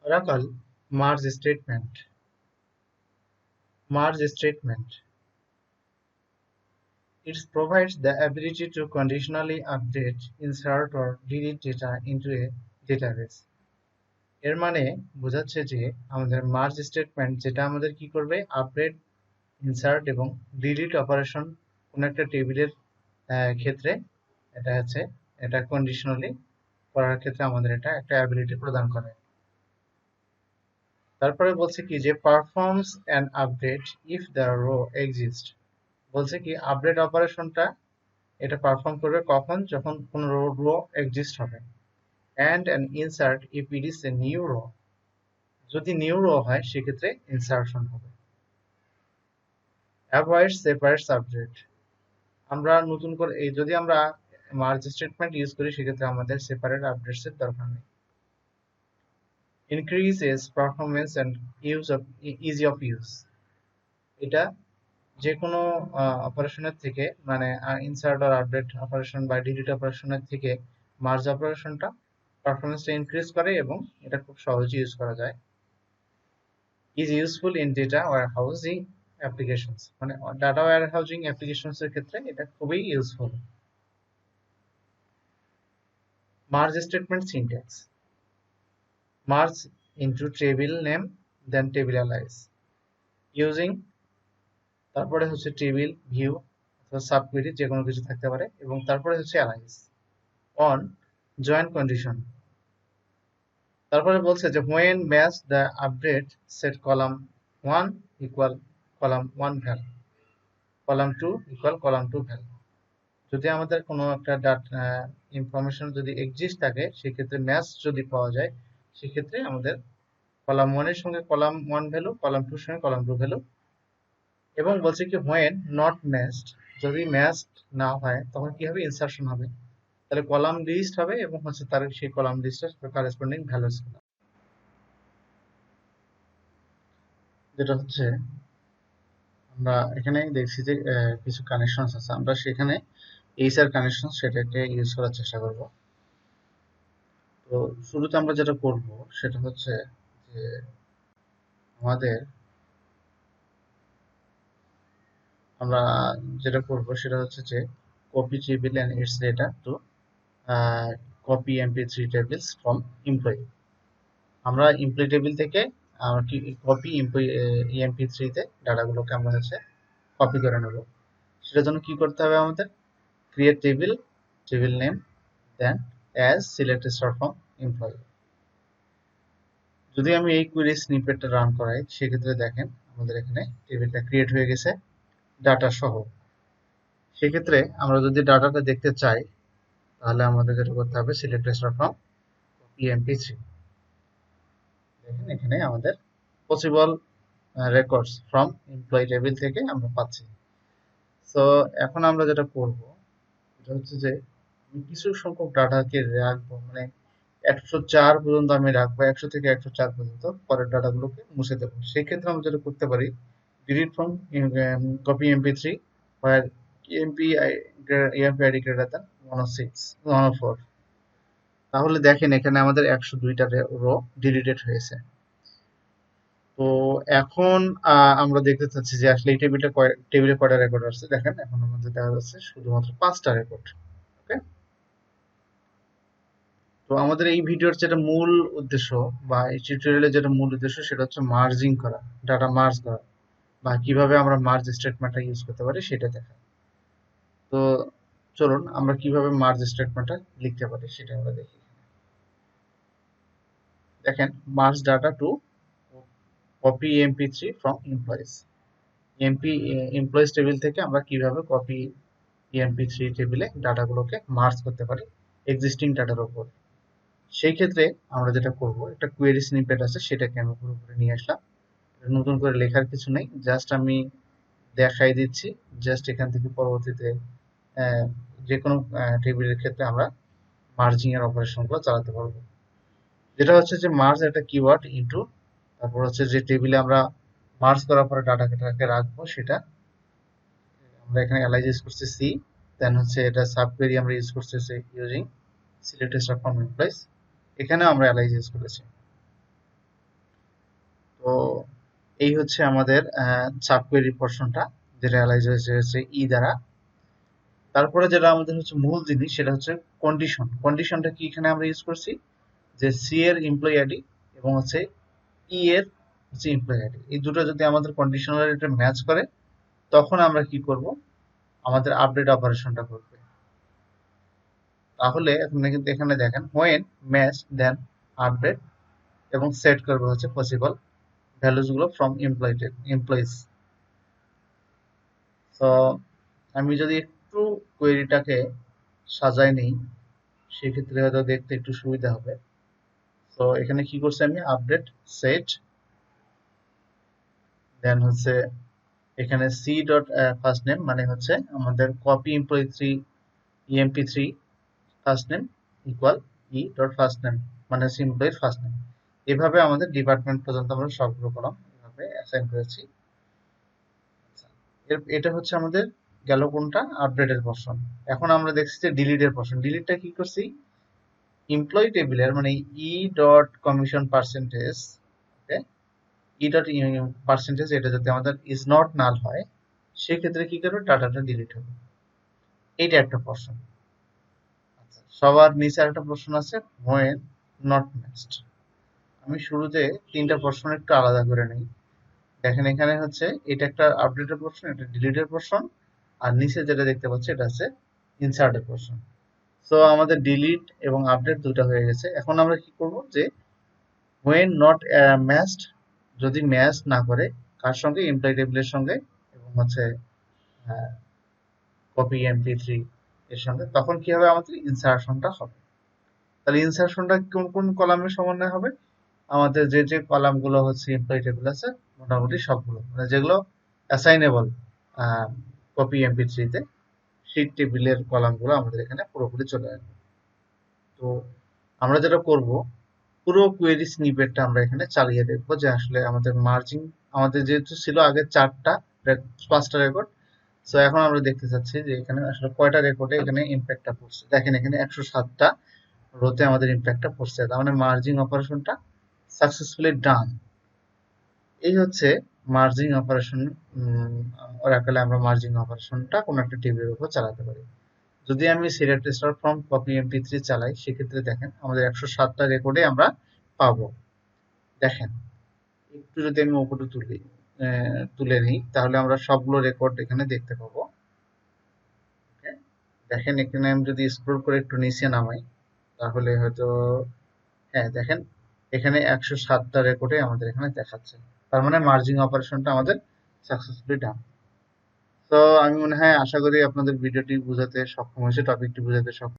Oracle merge statement. Merge statement. It provides the ability to conditionally update, insert or delete data into a database. এর মানে বোঝাচ্ছে যে আমাদের merge statement যেটা আমাদের কি করবে আপডেট ইনসার্ট এবং ডিলিট অপারেশন কোন একটা টেবিলের ক্ষেত্রে এটা কন্ডিশনালি করার ক্ষেত্রে আমাদের এটা একটা অ্যাবিলিটি প্রদান করে। তারপরে বলছে কি যে performs an update if the row exist. বলছে কি আপডেট অপারেশনটা এটা পারফর্ম করবে কখন, যখন কোন রো এক্সিস্ট হবে। And an insert if it is a new rho. যদি নিউ রো হয় সেক্ষেত্রে ইনসার্শন হবে। Avoid separate subject. আমরা নতুন করে যদি আমরা মার্জ স্টেটমেন্ট ইউজ করি সেক্ষেত্রে আমাদের সেপারেট আপডেটস এর দরকার নেই। Increases performance and easy of use. এটা যে কোনো অপারেশনের থেকে মানে ইনসার্ট আর আপডেট অপারেশন বা ডিলিট অপারেশনের থেকে মার্জ অপারেশনটা পারফরম্যান্সটা ইনক্রিজ করে এবং এটা খুব সহজে ইউজ করা যায়। Is useful in data warehousing applications, মানে ডাটা ওয়্যারহাউজিং অ্যাপ্লিকেশনস এর ক্ষেত্রে এটা খুবই useful. Merge statement syntax: merge into table name then table alias using, তারপরে হচ্ছে টেবিল ভিউ অথবা সাবকুয়েরি যে কোনো কিছু থাকতে পারে, এবং তারপরে হচ্ছে alias on join condition। তারপরে বলছে যে when match the update set column 1 equal column 1 val, column 2 equal column 2 val। যদি আমাদের কোনো একটা ডাটা ইনফরমেশন যদি এক্সিস্ট থাকে সেক্ষেত্রে ম্যাচ যদি পাওয়া যায় সেক্ষেত্রে আমাদের কলাম 1 এর সঙ্গে কলাম 1 ভ্যালু, কলাম 2 এর সঙ্গে কলাম 2 ভ্যালু। এবং বলছে কি when not matched, যদি ম্যাচড না হয় তখন কি হবে, ইনসারশন হবে। তাহলে কলাম লিস্ট হবে এবং হচ্ছে তার সেই কলাম লিস্টের করেসপন্ডিং ভ্যালুস, যেটা হচ্ছে আমরা এখানে দেখছি যে কিছু কানেকশনস আছে, আমরা সেখানে এইচআর কানেকশন সেটাকে ইউজ করার চেষ্টা করব। তো শুরুতে আমরা যেটা করব সেটা হচ্ছে যে আমাদের আমরা যেটা করব সেটা হচ্ছে যে copy table and its data to copy mp3 tables from employee। আমরা এমপ্লয়ি টেবিল থেকে কপি এমপি3 তে ডাটাগুলোকে আমরা হচ্ছে কপি করে নেব। সেটার জন্য কি করতে হবে আমাদের, create table, table name, then as select star from employee. যদি আমি এই কুইরি স্নিপেটটা রান করাই সেক্ষেত্রে দেখেন আমাদের এখানে টেবিলটা ক্রিয়েট হয়ে গেছে ডাটা সহ। সেক্ষেত্রে আমরা যদি ডাটাটা দেখতে চাই তাহলে আমাদের যেটা করতে হবে সিলেক্ট স্টার ফ্রম এমপি3। দেখেন এখানে আমাদের possible records from employee table থেকে আমরা পাচ্ছি। তো এখন আমরা যেটা করব এটা হচ্ছে যে আমি কিছু সংখ্যক ডাটাকে রাখবো, মানে 104 পর্যন্ত আমি রাখবো, 100 থেকে 104 পর্যন্ত, পরের ডাটাগুলোকে মুছে দেবো। সেই ক্ষেত্রে আমরা যেটা করতে পারি ডিলিট ফ্রম কপি এমপি3 where emp id greater than 106 104। তাহলে দেখেন এখানে আমাদের 102টা রো ডিলিটেড হয়েছে। তো এখন আমরা দেখতে চাচ্ছি যে আসলে এই টেবিলে কয়টা রেকর্ড আছে। দেখেন এখন আমাদের দেখা যাচ্ছে শুধুমাত্র 5টা রেকর্ড। ওকে, তো আমাদের এই ভিডিওর যেটা মূল উদ্দেশ্য বা এই টিউটোরিয়ালের যেটা মূল উদ্দেশ্য সেটা হচ্ছে মার্জিং করা, ডাটা মার্জ করা, বা কিভাবে আমরা মার্জ স্টেটমেন্টটা ইউজ করতে পারি সেটা দেখা। তো চলুন আমরা কিভাবে মার্জ স্টেটমেন্টটা লিখতে পারি সেটা আমরা দেখি। দেখেন মার্জ ডাটা টু কপি এমপি3 ফ্রম এমপ্লয়িজ। এমপ্লয়িজ টেবিল থেকে আমরা কিভাবে কপি এমপি3 টেবিলে ডাটাগুলোকে মার্জ করতে পারি এক্সিস্টিং ডাটার উপর। সেই ক্ষেত্রে আমরা যেটা করব, একটা কোয়েরি স্নিপেট আছে সেটাকে আমি পুরোপুরি নিয়ে আসলাম। নতুন করে লেখার কিছু নেই, জাস্ট আমি দেখাই দিচ্ছি। জাস্ট এখান থেকে পরবর্তীতে যে কোনো টেবিলের ক্ষেত্রে আমরা মার্জিং এর অপারেশনগুলো চালাতে পারবো। যেটা হচ্ছে যে মার্জ একটা কিওয়ার্ড ইনটু, তারপর হচ্ছে যে টেবিলে আমরা মার্জ করার পরে ডাটাটাকে রাখবো সেটা আমরা এখানে অ্যালাইজ ইউজ করতেছি। দেন হচ্ছে এটা সাবকোয়েরি আমরা ইউজ করতেছি using select star from employees. এখানে আমরা অ্যালাইজ ইউজ করেছি। এই হচ্ছে আমাদের সাবকোয়েরি পোর্শনটা, যেটা অ্যালাইজ হয়েছে ই দ্বারা। তারপরে যেটা আমাদের হচ্ছে মূল জিনিস, সেটা হচ্ছে কন্ডিশন। কন্ডিশনটা কি এখানে আমরা ইউজ করছি, যে সি এর এমপ্লয়ি আইডি এবং হচ্ছে ই এর হচ্ছে এমপ্লয়ি আইডি, এই দুটো যদি আমাদের কন্ডিশনাল এটা ম্যাচ করে, তখন আমরা কি করব, আমাদের আপডেট অপারেশনটা করবে। তাহলে আপনি কিন্তু এখানে দেখেন হোয়েন ম্যাচ দেন আপডেট, এবং সেট করবে হচ্ছে পসিবল ভ্যালুজ গুলো ফ্রম এমপ্লয়িজ। তো আমি যদি একটু কোয়েরিটাকে সাজাই নিই, সেক্ষেত্রে হয়তো দেখতে একটু সুবিধা হবে। তো এখানে কি করছি, আমি আপডেট সেট, দেন হচ্ছে এখানে সি ডট ফার্স্ট নেম, মানে হচ্ছে আমাদের copy employee 3 EMP 3 first name equal E dot first name, মানে হচ্ছে এমপ্লয়ির ফার্স্ট নেম। এভাবে আমাদের ডিপার্টমেন্ট পর্যন্ত আমরা সবগুলো কলাম এভাবে অ্যাসাইন করেছি। এটা হচ্ছে আমাদের গেল কোনটা, আপডেটের পোর্শন। এখন আমরা দেখছি যে ডিলিটের পোর্শন। ডিলিটটা কি করছি, এমপ্লয়ি টেবিলের মানে ই ডট কমিশন পার্সেন্টেজ, ওকে, ই ডট পার্সেন্টেজ, এটা যদি আমাদের ইজ নট নাল হয়, সেক্ষেত্রে কি করবে, ডাটাটা ডিলিট হবে। এইটা একটা পোর্শন। আচ্ছা, সবার নিচে একটা প্রশ্ন আছে, হোয়েন নট ম্যাচড। আমি শুরুতে তিনটা প্রশ্ন একটু আলাদা করে নিই। দেখেন এখানে হচ্ছে এটা একটা আপডেটের প্রশ্ন, এটা ডিলিটের প্রশ্ন, আর নিচে যেটা দেখতে পাচ্ছি এটা হচ্ছে ইনসার্টের প্রশ্ন। সো আমাদের ডিলিট এবং আপডেট দুটো হয়ে গেছে। এখন আমরা কি করব, যে হোয়েন নট ম্যাচড, যদি ম্যাচ না করে কার সঙ্গে, এমপ্লয়ি টেবিলের সঙ্গে এবং হচ্ছে কপি এমপি 3 এর সঙ্গে, তখন কি হবে, আমাদের ইনসার্শনটা হবে। তাহলে ইনসার্শনটা কোন কোন কলামের সমন্বয় হবে, আমাদের যে যে কলামগুলো হচ্ছে এমপ্লয়ি টেবিল আছে মোটামুটি সবগুলো, মানে যেগুলো অ্যাসাইনেবল কপি এমপি 3 তে, সেই টেবিলের কলামগুলো আমাদের এখানে পুরোপুরি চলে আসবে। তো আমরা যেটা করব, পুরো কোয়েরি স্নিপেটটা আমরা এখানে চালিয়ে দেখবো, যে আসলে আমাদের মার্জিং, আমাদের যেহেতু ছিল আগে 5টা রেকর্ড, সো এখন আমরা দেখতে চাচ্ছি যে এখানে আসলে কয়টা রেকর্ডে এখানে ইম্প্যাক্টটা পড়ছে। দেখেন এখানে 107টা রোতে আমাদের ইম্প্যাক্টটা পড়ছে, তার মানে মার্জিং অপারেশনটা সাকসেসফুলি ডান। এই হচ্ছে মার্জিং অপারেশন। ওরাকলে আমরা মার্জিং অপারেশনটা কোনো একটা টেবিলের উপর চালাতে পারি। যদি আমি serial tester from copy MP 3 চালাই, সেক্ষেত্রে দেখেন আমাদের 107টা রেকর্ডে আমরা পাবো। দেখেন একটু যদি আমি উপরে তুলে নিই, তাহলে আমরা সবগুলো রেকর্ড এখানে দেখতে পাবো। Okay? দেখেন এখানে আমি যদি স্ক্রল করে একটু নিচে নামাই, তাহলে হয়তো, হ্যাঁ দেখেন এখানে 107টা রেকর্ডে আমাদের এখানে দেখাচ্ছে। তার মানে মার্জিং অপারেশনটা আমাদের সাকসেসফুলি ডান। তো আমি মনে হয় আশা করি আপনাদের ভিডিওটি বোঝাতে সক্ষম হয়েছে, টপিকটি বোঝাতে সক্ষম